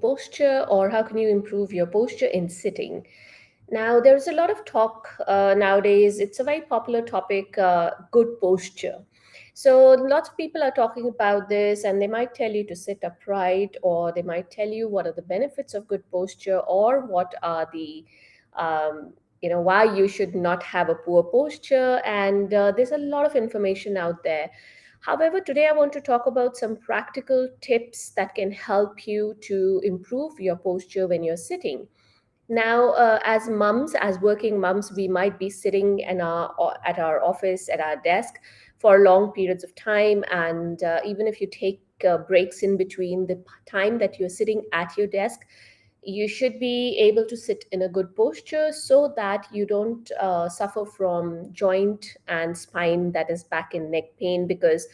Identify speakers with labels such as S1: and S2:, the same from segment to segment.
S1: posture, or how can you improve your posture in sitting? Now, there's a lot of talk nowadays. It's a very popular topic, good posture. So, lots of people are talking about this, and they might tell you to sit upright, or they might tell you what are the benefits of good posture, or what are the why you should not have a poor posture. And there's a lot of information out there. However, today I want to talk about some practical tips that can help you to improve your posture when you're sitting. Now, as mums, as working mums, we might be sitting at our office, at our desk for long periods of time. And even if you take breaks in between the time that you're sitting at your desk, you should be able to sit in a good posture so that you don't suffer from joint and spine, that is back and neck pain. Because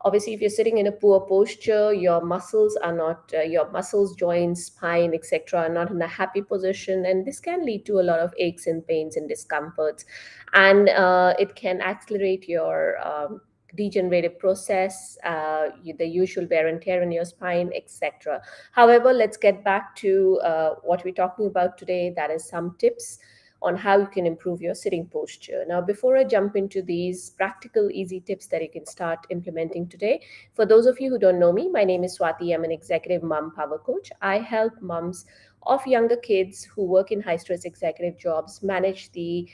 S1: obviously, if you're sitting in a poor posture, your muscles are not your muscles, joints, spine, etc., are not in a happy position, and this can lead to a lot of aches and pains and discomforts. And it can accelerate your degenerative process, the usual wear and tear in your spine, etc. However, let's get back to what we're talking about today. That is some tips on how you can improve your sitting posture. Now, before I jump into these practical, easy tips that you can start implementing today, for those of you who don't know me, my name is Swati. I'm an executive mom power coach. I help moms of younger kids who work in high stress executive jobs manage the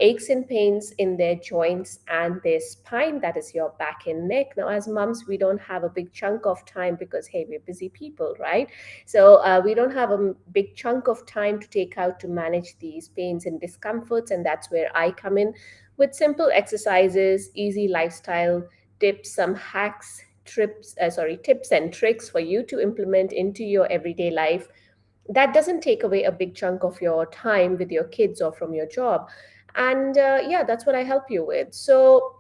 S1: aches and pains in their joints and their spine, that is your back and neck. Now, as moms, we don't have a big chunk of time because, hey, we're busy people, right? So we don't have a big chunk of time to take out to manage these pains and discomforts. And that's where I come in with simple exercises, easy lifestyle tips, some hacks, tips and tricks for you to implement into your everyday life. That doesn't take away a big chunk of your time with your kids or from your job. And yeah, that's what I help you with. So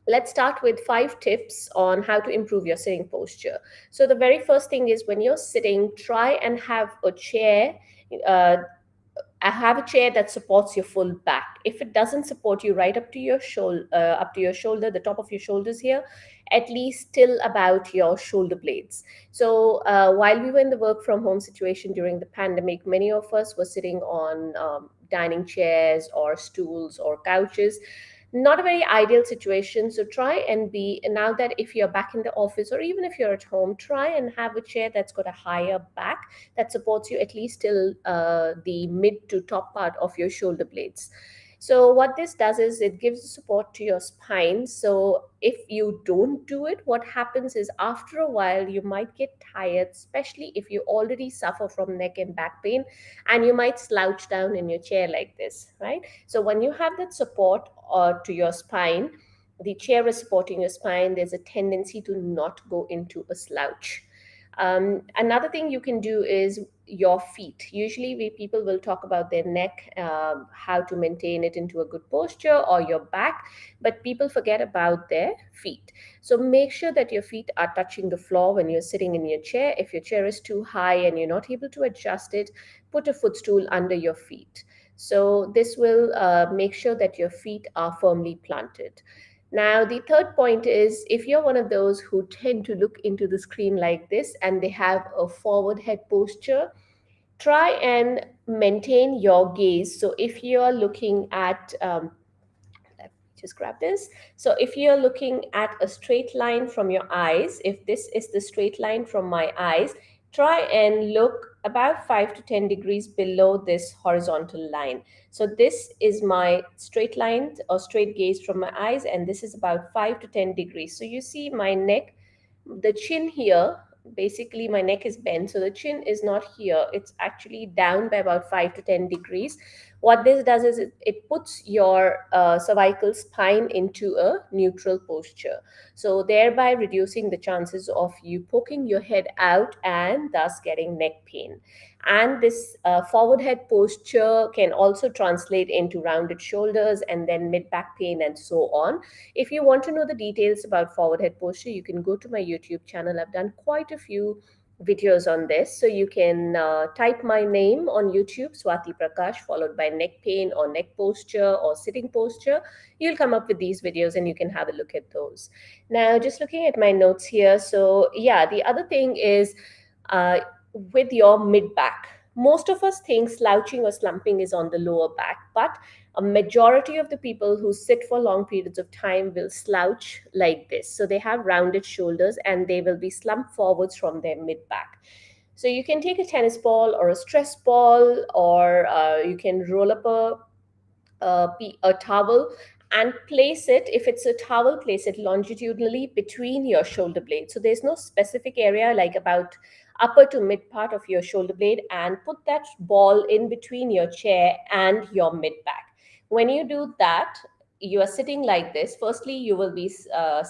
S1: let's start with 5 tips on how to improve your sitting posture. So the very first thing is, when you're sitting, try and have a chair. Uh, have a chair that supports your full back. If it doesn't support you right up to your shoulder, the top of your shoulders here, at least till about your shoulder blades. So while we were in the work from home situation during the pandemic, many of us were sitting on dining chairs or stools or couches. Not a very ideal situation. So try and be, now that if you're back in the office or even if you're at home, try and have a chair that's got a higher back that supports you at least till the mid to top part of your shoulder blades. So what this does is it gives support to your spine. So if you don't do it, what happens is after a while you might get tired, especially if you already suffer from neck and back pain, and you might slouch down in your chair like this, right? So when you have that support to your spine, the chair is supporting your spine, there's a tendency to not go into a slouch. Another thing you can do is your feet. Usually, people will talk about their neck, how to maintain it into a good posture, or your back, but people forget about their feet. So make sure that your feet are touching the floor when you're sitting in your chair. If your chair is too high and you're not able to adjust it, put a footstool under your feet. So this will make sure that your feet are firmly planted. Now, the third point is, if you're one of those who tend to look into the screen like this and they have a forward head posture, try and maintain your gaze. So if you're looking at, let me just grab this. So if you're looking at a straight line from your eyes, if this is the straight line from my eyes, try and look about 5 to 10 degrees below this horizontal line. So this is my straight line or straight gaze from my eyes, and this is about 5 to 10 degrees. So you see my neck, the chin here, basically my neck is bent, so the chin is not here, it's actually down by about 5 to 10 degrees. What this does is it puts your cervical spine into a neutral posture, so thereby reducing the chances of you poking your head out and thus getting neck pain. And this forward head posture can also translate into rounded shoulders and then mid back pain and so on. If you want to know the details about forward head posture, you can go to my YouTube channel. I've done quite a few videos on this. So you can type my name on YouTube, Swati Prakash, followed by neck pain or neck posture or sitting posture. You'll come up with these videos and you can have a look at those. Now, just looking at my notes here. So yeah, the other thing is, uh, with your mid back. Most of us think slouching or slumping is on the lower back, but a majority of the people who sit for long periods of time will slouch like this. So they have rounded shoulders and they will be slumped forwards from their mid back. So you can take a tennis ball or a stress ball, or you can roll up a towel and place it. If it's a towel, place it longitudinally between your shoulder blades. So there's no specific area, like about upper to mid part of your shoulder blade, and put that ball in between your chair and your mid back. When you do that, you are sitting like this. Firstly, you will be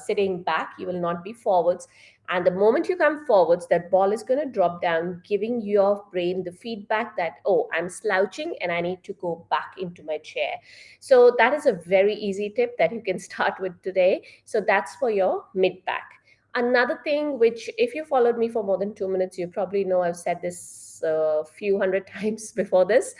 S1: sitting back, you will not be forwards. And the moment you come forwards, that ball is going to drop down, giving your brain the feedback that, oh, I'm slouching and I need to go back into my chair. So that is a very easy tip that you can start with today. So that's for your mid back. Another thing, which if you followed me for more than 2 minutes, you probably know I've said this a few hundred times before this.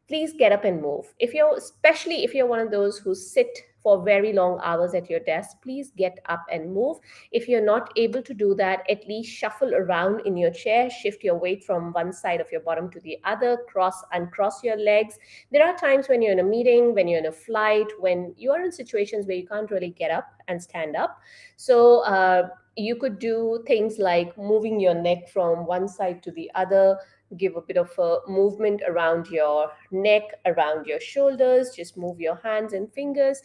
S1: Please get up and move. If you're, especially if you're one of those who sit for very long hours at your desk, please get up and move. If you're not able to do that, at least shuffle around in your chair, shift your weight from one side of your bottom to the other, cross uncross your legs. There are times when you're in a meeting, when you're in a flight, when you are in situations where you can't really get up and stand up. So you could do things like moving your neck from one side to the other, give a bit of a movement around your neck, around your shoulders, just move your hands and fingers.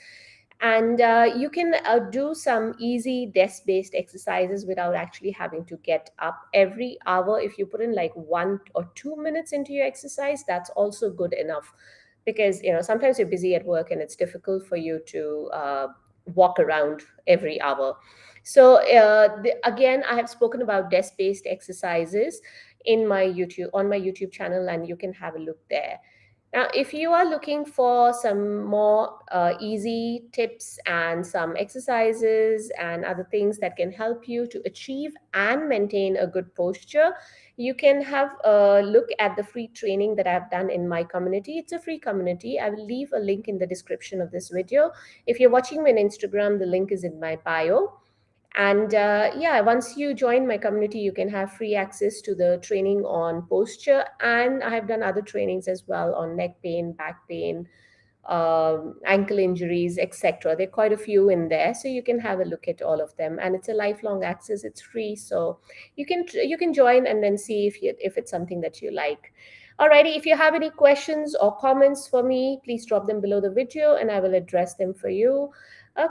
S1: And you can do some easy desk based exercises without actually having to get up every hour. If you put in like 1 or 2 minutes into your exercise, that's also good enough, because sometimes you're busy at work and it's difficult for you to walk around every hour. So again, I have spoken about desk based exercises in my YouTube on my YouTube channel, and you can have a look there. Now, if you are looking for some more easy tips and some exercises and other things that can help you to achieve and maintain a good posture, you can have a look at the free training that I've done in my community. It's a free community. I will leave a link in the description of this video. If you're watching me on Instagram, the link is in my bio. And yeah, once you join my community, you can have free access to the training on posture. And I have done other trainings as well on neck pain, back pain, ankle injuries, etc. There are quite a few in there, so you can have a look at all of them. And it's a lifelong access. It's free, so you can join and then see if it's something that you like. Alrighty, if you have any questions or comments for me, please drop them below the video and I will address them for you.